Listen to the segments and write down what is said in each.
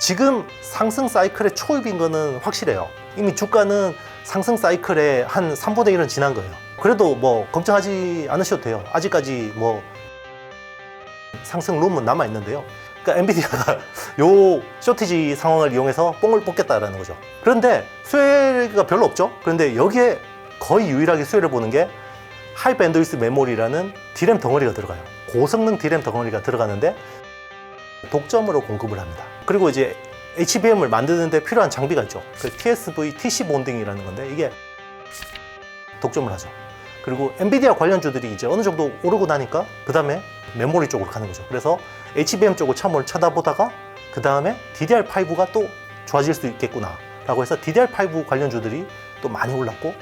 지금 상승 사이클의 초입인 거는 확실해요. 이미 주가는 상승 사이클의 한 3분의 1은 지난 거예요. 그래도 뭐 걱정하지 않으셔도 돼요. 아직까지 뭐 상승 룸은 남아 있는데요. 그러니까 엔비디아가 요 쇼티지 상황을 이용해서 뽕을 뽑겠다라는 거죠. 그런데 수혜가 별로 없죠. 그런데 여기에 거의 유일하게 수혜를 보는 게 하이 밴드위스 메모리라는 D램 덩어리가 들어가요. 고성능 D램 덩어리가 들어가는데 독점으로 공급을 합니다. 그리고 이제 HBM을 만드는데 필요한 장비가 있죠. 그 TSV TC 본딩이라는 건데 이게 독점을 하죠. 그리고 엔비디아 관련주들이 이제 어느 정도 오르고 나니까 그 다음에 메모리 쪽으로 가는 거죠. 그래서 HBM 쪽을 처음으로 쳐다보다가 그 다음에 DDR5가 또 좋아질 수 있겠구나 라고 해서 DDR5 관련주들이 또 많이 올랐고,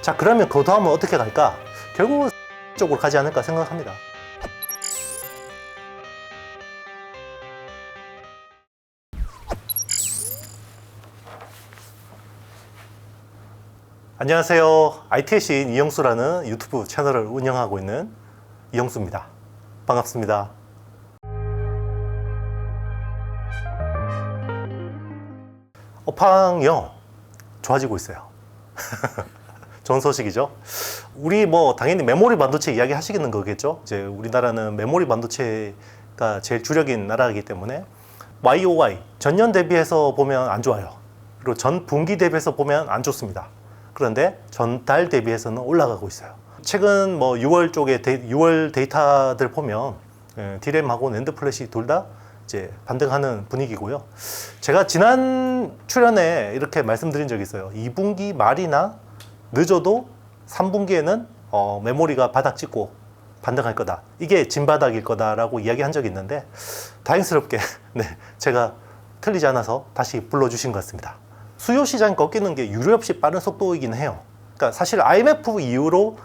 자 그러면 그 다음은 어떻게 갈까? 결국은 쪽으로 가지 않을까 생각합니다. 안녕하세요. IT의 시인 이영수라는 유튜브 채널을 운영하고 있는 이영수입니다. 반갑습니다. 업황이요, 좋아지고 있어요. 좋은 소식이죠. 우리 뭐 당연히 메모리 반도체 이야기 하시겠는 거겠죠. 이제 우리나라는 메모리 반도체가 제일 주력인 나라이기 때문에 YOY 전년 대비해서 보면 안 좋아요. 그리고 전 분기 대비해서 보면 안 좋습니다. 그런데 전달 대비해서는 올라가고 있어요. 최근 뭐 6월 쪽에 6월 데이터들 보면 D램하고 낸드 플래시 둘 다 이제 반등하는 분위기고요. 제가 지난 출연에 이렇게 말씀드린 적이 있어요. 2분기 말이나 늦어도 3분기에는 메모리가 바닥 찍고 반등할 거다. 이게 진바닥일 거다라고 이야기한 적이 있는데 다행스럽게 네, 제가 틀리지 않아서 다시 불러주신 것 같습니다. 수요 시장이 꺾이는 게 유례없이 빠른 속도이긴 해요. 그러니까 사실 IMF 이후로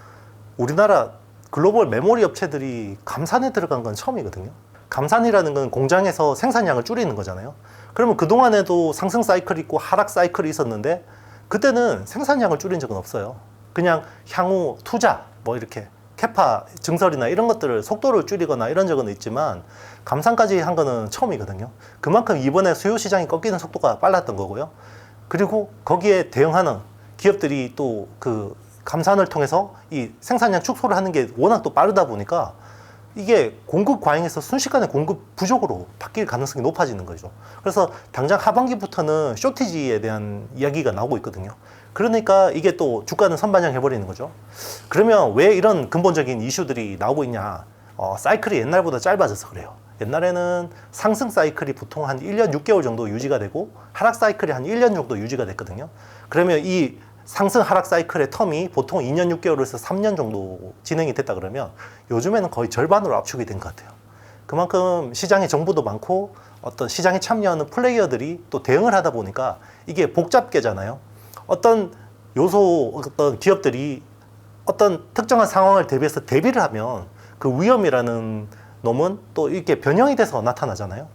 우리나라 글로벌 메모리 업체들이 감산에 들어간 건 처음이거든요. 감산이라는 건 공장에서 생산량을 줄이는 거잖아요. 그러면 그동안에도 상승 사이클이 있고 하락 사이클이 있었는데 그때는 생산량을 줄인 적은 없어요. 그냥 향후 투자 뭐 이렇게 캐파 증설이나 이런 것들을 속도를 줄이거나 이런 적은 있지만 감산까지 한 거는 처음이거든요. 그만큼 이번에 수요 시장이 꺾이는 속도가 빨랐던 거고요. 그리고 거기에 대응하는 기업들이 또 그 감산을 통해서 이 생산량 축소를 하는 게 워낙 또 빠르다 보니까 이게 공급 과잉에서 순식간에 공급 부족으로 바뀔 가능성이 높아지는 거죠. 그래서 당장 하반기부터는 쇼티지에 대한 이야기가 나오고 있거든요. 그러니까 이게 또 주가는 선반영 해버리는 거죠. 그러면 왜 이런 근본적인 이슈들이 나오고 있냐? 사이클이 옛날보다 짧아져서 그래요. 옛날에는 상승 사이클이 보통 한 1년 6개월 정도 유지가 되고 하락 사이클이 한 1년 정도 유지가 됐거든요. 그러면 이 상승 하락 사이클의 텀이 보통 2년 6개월에서 3년 정도 진행이 됐다 그러면 요즘에는 거의 절반으로 압축이 된 것 같아요. 그만큼 시장에 정보도 많고 어떤 시장에 참여하는 플레이어들이 또 대응을 하다 보니까 이게 복잡계잖아요. 어떤 어떤 기업들이 어떤 특정한 상황을 대비해서 대비를 하면 그 위험이라는 놈은 또 이렇게 변형이 돼서 나타나잖아요.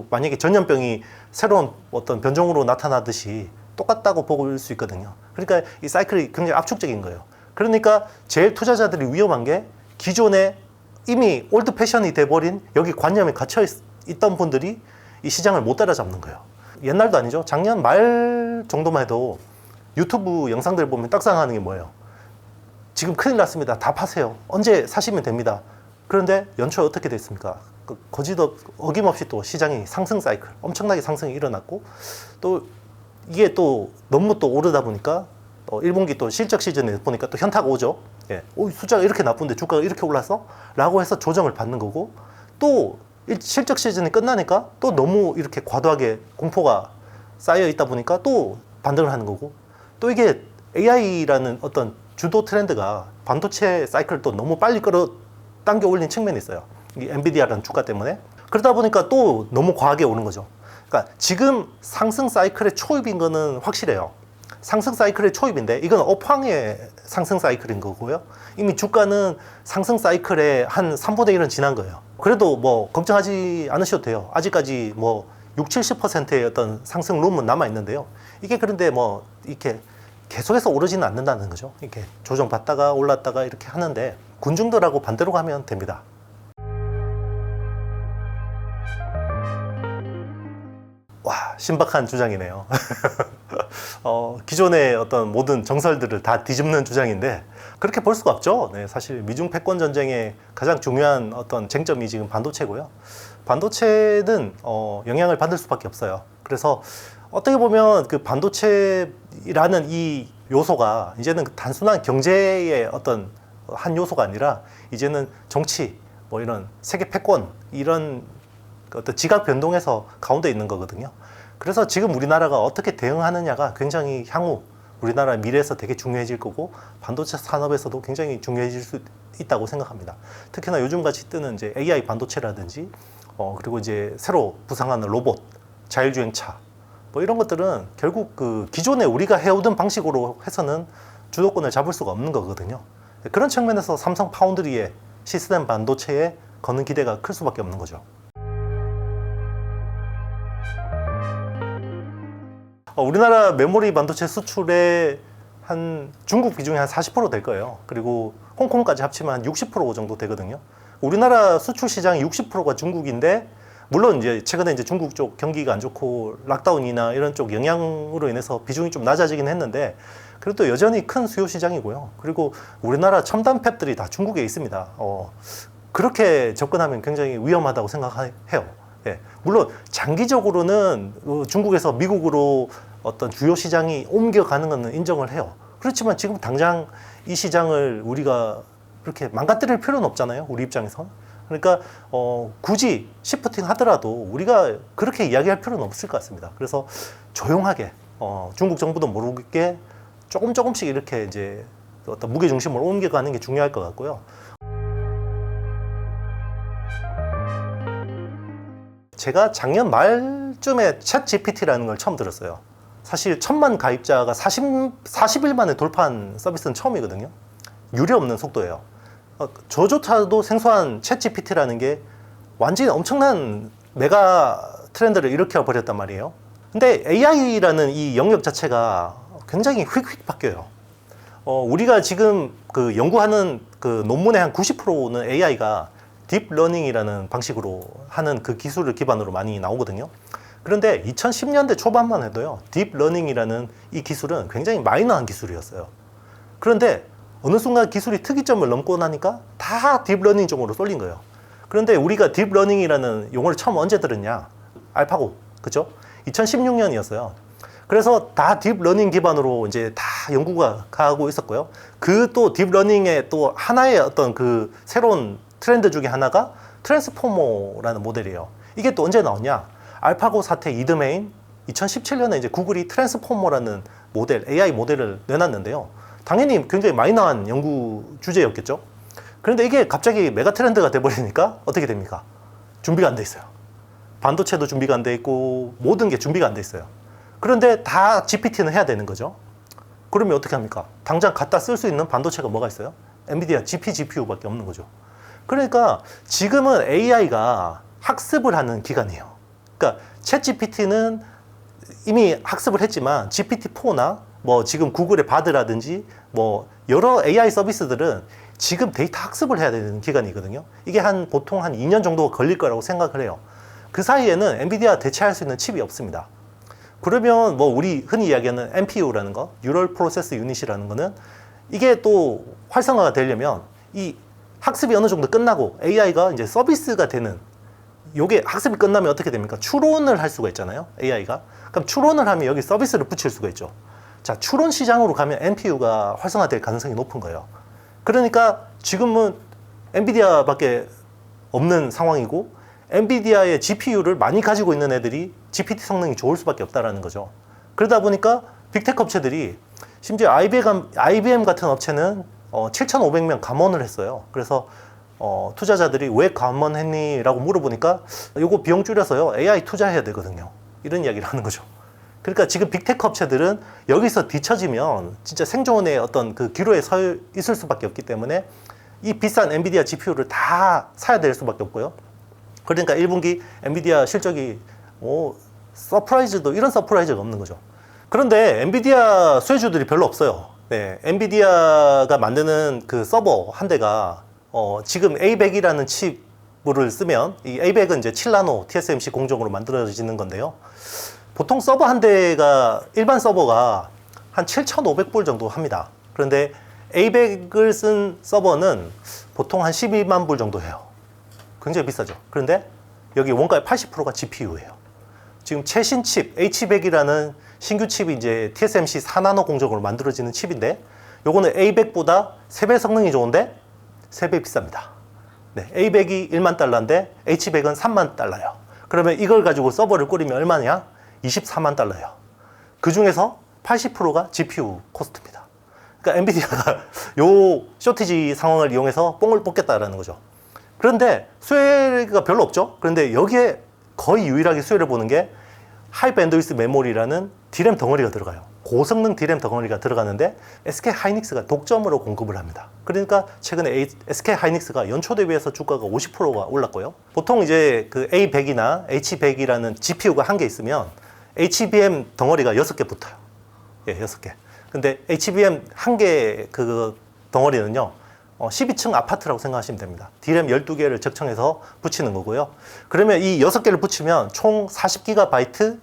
만약에 전염병이 새로운 어떤 변종으로 나타나듯이 똑같다고 볼 수 있거든요. 그러니까 이 사이클이 굉장히 압축적인 거예요. 그러니까 제일 투자자들이 위험한 게 기존에 이미 올드 패션이 돼버린 여기 관념에 갇혀 있던 분들이 이 시장을 못 따라잡는 거예요. 옛날도 아니죠. 작년 말 정도만 해도 유튜브 영상들 보면 떡상하는 게 뭐예요? 지금 큰일 났습니다. 다 파세요. 언제 사시면 됩니다. 그런데 연초에 어떻게 됐습니까? 어김없이 또 시장이 상승 사이클, 엄청나게 상승이 일어났고, 또 이게 또 너무 또 오르다 보니까 1분기 또 실적 시즌에 보니까 또 현타가 오죠. 예. 숫자가 이렇게 나쁜데 주가가 이렇게 올랐어? 라고 해서 조정을 받는 거고, 또 실적 시즌이 끝나니까 또 너무 이렇게 과도하게 공포가 쌓여 있다 보니까 또 반등을 하는 거고, 또 이게 AI라는 어떤 주도 트렌드가 반도체 사이클을 또 너무 빨리 끌어당겨 올린 측면이 있어요. 이 엔비디아라는 주가 때문에. 그러다 보니까 또 너무 과하게 오른 거죠. 그러니까 지금 상승 사이클의 초입인 거는 확실해요. 상승 사이클의 초입인데 이건 업황의 상승 사이클인 거고요. 이미 주가는 상승 사이클의 한 3분의 1은 지난 거예요. 그래도 뭐 걱정하지 않으셔도 돼요. 아직까지 뭐 60, 70%의 어떤 상승 룸은 남아 있는데요. 이게 그런데 뭐 이렇게 계속해서 오르지는 않는다는 거죠. 이렇게 조정받다가 올랐다가 이렇게 하는데 군중들하고 반대로 가면 됩니다. 와, 신박한 주장이네요. 기존의 어떤 모든 정설들을 다 뒤집는 주장인데 그렇게 볼 수가 없죠. 네, 사실 미중 패권 전쟁의 가장 중요한 어떤 쟁점이 지금 반도체고요. 반도체는 영향을 받을 수밖에 없어요. 그래서 어떻게 보면 그 반도체라는 이 요소가 이제는 단순한 경제의 어떤 한 요소가 아니라 이제는 정치, 뭐 이런 세계 패권 이런 어떤 지각 변동에서 가운데 있는 거거든요. 그래서 지금 우리나라가 어떻게 대응하느냐가 굉장히 향후 우리나라 미래에서 되게 중요해질 거고 반도체 산업에서도 굉장히 중요해질 수 있다고 생각합니다. 특히나 요즘같이 뜨는 이제 AI 반도체라든지 그리고 이제 새로 부상하는 로봇, 자율주행차 뭐 이런 것들은 결국 그 기존에 우리가 해오던 방식으로 해서는 주도권을 잡을 수가 없는 거거든요. 그런 측면에서 삼성 파운드리의 시스템 반도체에 거는 기대가 클 수밖에 없는 거죠. 우리나라 메모리 반도체 수출의 한 중국 비중이 한 40% 될 거예요. 그리고 홍콩까지 합치면 한 60% 정도 되거든요. 우리나라 수출 시장이 60%가 중국인데 물론 이제 최근에 이제 중국 쪽 경기가 안 좋고 락다운이나 이런 쪽 영향으로 인해서 비중이 좀 낮아지긴 했는데 그래도 여전히 큰 수요 시장이고요. 그리고 우리나라 첨단 팹들이 다 중국에 있습니다. 그렇게 접근하면 굉장히 위험하다고 생각해요. 예. 물론 장기적으로는 중국에서 미국으로 어떤 주요 시장이 옮겨가는 것은 인정을 해요. 그렇지만 지금 당장 이 시장을 우리가 그렇게 망가뜨릴 필요는 없잖아요. 우리 입장에서. 그러니까 굳이 시프팅 하더라도 우리가 그렇게 이야기할 필요는 없을 것 같습니다. 그래서 조용하게 중국 정부도 모르게 조금씩 이렇게 이제 어떤 무게 중심을 옮겨가는 게 중요할 것 같고요. 제가 작년 말쯤에 챗 GPT라는 걸 처음 들었어요. 사실 1000만 가입자가 40일 만에 돌파한 서비스는 처음이거든요. 유례 없는 속도예요. 저조차도 생소한 챗 GPT라는 게 완전히 엄청난 메가 트렌드를 일으켜 버렸단 말이에요. 근데 AI라는 이 영역 자체가 굉장히 휙휙 바뀌어요. 우리가 지금 그 연구하는 그 논문의 한 90%는 AI가 딥러닝이라는 방식으로 하는 그 기술을 기반으로 많이 나오거든요. 그런데 2010년대 초반만 해도요, 딥러닝이라는 이 기술은 굉장히 마이너한 기술이었어요. 그런데 어느 순간 기술이 특이점을 넘고 나니까 다 딥러닝 쪽으로 쏠린 거예요. 그런데 우리가 딥러닝이라는 용어를 처음 언제 들었냐? 알파고, 그죠? 2016년이었어요. 그래서 다 딥러닝 기반으로 이제 다 연구가 가고 있었고요. 그 또 딥러닝의 또 하나의 어떤 그 새로운 트렌드 중에 하나가 트랜스포머라는 모델이에요. 이게 또 언제 나왔냐? 알파고 사태 이듬해인 2017년에 이제 구글이 트랜스포머라는 모델, AI 모델을 내놨는데요. 당연히 굉장히 마이너한 연구 주제였겠죠. 그런데 이게 갑자기 메가 트렌드가 돼버리니까 어떻게 됩니까? 준비가 안 돼 있어요. 반도체도 준비가 안 돼 있고 모든 게 준비가 안 돼 있어요. 그런데 다 GPT는 해야 되는 거죠. 그러면 어떻게 합니까? 당장 갖다 쓸 수 있는 반도체가 뭐가 있어요? 엔비디아 GPGPU밖에 없는 거죠. 그러니까 지금은 AI가 학습을 하는 기간이에요. 그러니까 챗 GPT는 이미 학습을 했지만 GPT-4나 뭐 지금 구글의 바드라든지 뭐 여러 AI 서비스들은 지금 데이터 학습을 해야 되는 기간이거든요. 이게 보통 한 2년 정도 걸릴 거라고 생각을 해요. 그 사이에는 엔비디아 대체할 수 있는 칩이 없습니다. 그러면 뭐 우리 흔히 이야기하는 NPU라는 거, Neural Process Unit이라는 거는 이게 또 활성화가 되려면 이 학습이 어느 정도 끝나고 AI가 이제 서비스가 되는, 요게 학습이 끝나면 어떻게 됩니까? 추론을 할 수가 있잖아요, AI가. 그럼 추론을 하면 여기 서비스를 붙일 수가 있죠. 자, 추론 시장으로 가면 NPU가 활성화될 가능성이 높은 거예요. 그러니까 지금은 엔비디아밖에 없는 상황이고 엔비디아의 GPU를 많이 가지고 있는 애들이 GPT 성능이 좋을 수밖에 없다라는 거죠. 그러다 보니까 빅테크 업체들이 심지어 IBM 같은 업체는 7,500명 감원을 했어요. 그래서 투자자들이 왜 감원했니? 라고 물어보니까 요거 비용 줄여서요, AI 투자해야 되거든요. 이런 이야기를 하는 거죠. 그러니까 지금 빅테크 업체들은 여기서 뒤처지면 진짜 생존의 어떤 그 기로에 서 있을 수밖에 없기 때문에 이 비싼 엔비디아 GPU를 다 사야 될 수밖에 없고요. 그러니까 1분기 엔비디아 실적이 서프라이즈도 이런 서프라이즈가 없는 거죠. 그런데 엔비디아 수혜주들이 별로 없어요. 네, 엔비디아가 만드는 그 서버 한 대가 지금 A100이라는 칩을 쓰면 이 A100은 이제 7나노 TSMC 공정으로 만들어지는 건데요. 보통 서버 한 대가 일반 서버가 한 7,500불 정도 합니다. 그런데 A100을 쓴 서버는 보통 한 12만 불 정도 해요. 굉장히 비싸죠. 그런데 여기 원가의 80%가 GPU예요. 지금 최신 칩 H100이라는 신규 칩이 이제 TSMC 4나노 공정으로 만들어지는 칩인데 요거는 A100보다 3배 성능이 좋은데 3배 비쌉니다. 네, A100이 1만 달러인데 H100은 3만 달러예요. 그러면 이걸 가지고 서버를 꾸리면 얼마냐? 24만 달러예요. 그 중에서 80%가 GPU 코스트입니다. 그러니까 엔비디아가 요 쇼티지 상황을 이용해서 뽕을 뽑겠다라는 거죠. 그런데 수혜가 별로 없죠. 그런데 여기에 거의 유일하게 수혜를 보는 게 하이 밴드위스 메모리라는 D램 덩어리가 들어가요. 고성능 D램 덩어리가 들어가는데 SK 하이닉스가 독점으로 공급을 합니다. 그러니까 최근에 SK 하이닉스가 연초 대비해서 주가가 50%가 올랐고요. 보통 이제 그 A100이나 H100이라는 GPU가 한 개 있으면 HBM 덩어리가 6개 붙어요. 예, 6개. 근데 HBM 한 개 그 덩어리는요, 12층 아파트라고 생각하시면 됩니다. D램 12개를 적층해서 붙이는 거고요. 그러면 이 6개를 붙이면 총 40GB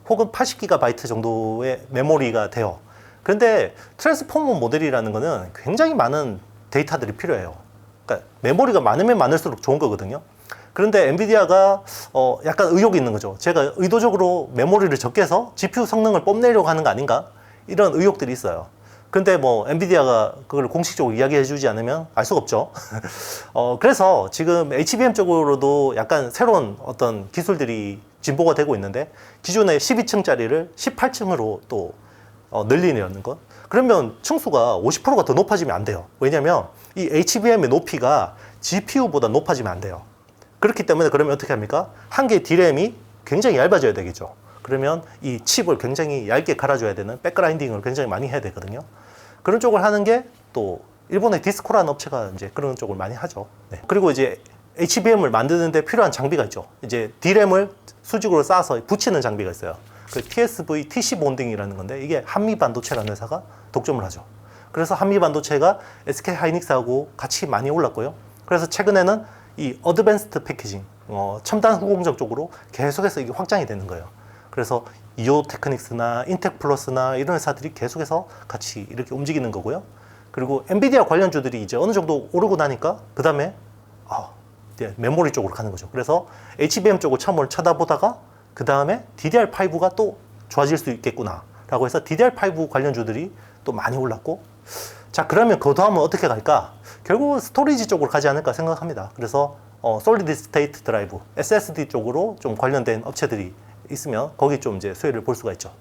혹은 80GB 정도의 메모리가 돼요. 그런데 트랜스포머 모델이라는 거는 굉장히 많은 데이터들이 필요해요. 그러니까 메모리가 많으면 많을수록 좋은 거거든요. 그런데 엔비디아가 약간 의욕이 있는 거죠. 제가 의도적으로 메모리를 적게 해서 GPU 성능을 뽐내려고 하는 거 아닌가? 이런 의혹들이 있어요. 근데 뭐 엔비디아가 그걸 공식적으로 이야기해 주지 않으면 알 수가 없죠. 그래서 지금 HBM 쪽으로도 약간 새로운 어떤 기술들이 진보가 되고 있는데 기존의 12층짜리를 18층으로 또 늘리려는 것. 그러면 층수가 50%가 더 높아지면 안 돼요. 왜냐면 이 HBM의 높이가 GPU보다 높아지면 안 돼요. 그렇기 때문에 그러면 어떻게 합니까? 한 개의 D램이 굉장히 얇아져야 되겠죠. 그러면 이 칩을 굉장히 얇게 갈아줘야 되는 백그라인딩을 굉장히 많이 해야 되거든요. 그런 쪽을 하는 게 또 일본의 디스코라는 업체가 이제 그런 쪽을 많이 하죠. 네. 그리고 이제 HBM을 만드는데 필요한 장비가 있죠. 이제 D램을 수직으로 쌓아서 붙이는 장비가 있어요. 그 TSV TC 본딩이라는 건데 이게 한미반도체라는 회사가 독점을 하죠. 그래서 한미반도체가 SK 하이닉스하고 같이 많이 올랐고요. 그래서 최근에는 이 어드밴스드 패키징, 첨단 후공정 쪽으로 계속해서 이게 확장이 되는 거예요. 그래서 이오 테크닉스나 인텍 플러스나 이런 회사들이 계속해서 같이 이렇게 움직이는 거고요. 그리고 엔비디아 관련주들이 이제 어느 정도 오르고 나니까 그 다음에 메모리 쪽으로 가는 거죠. 그래서 HBM 쪽을 처음으로 쳐다보다가 그 다음에 DDR5가 또 좋아질 수 있겠구나 라고 해서 DDR5 관련주들이 또 많이 올랐고, 자 그러면 그 다음은 어떻게 갈까? 결국 스토리지 쪽으로 가지 않을까 생각합니다. 그래서 솔리드 스테이트 드라이브 SSD 쪽으로 좀 관련된 업체들이 있으면 거기 좀 이제 수혜를 볼 수가 있죠.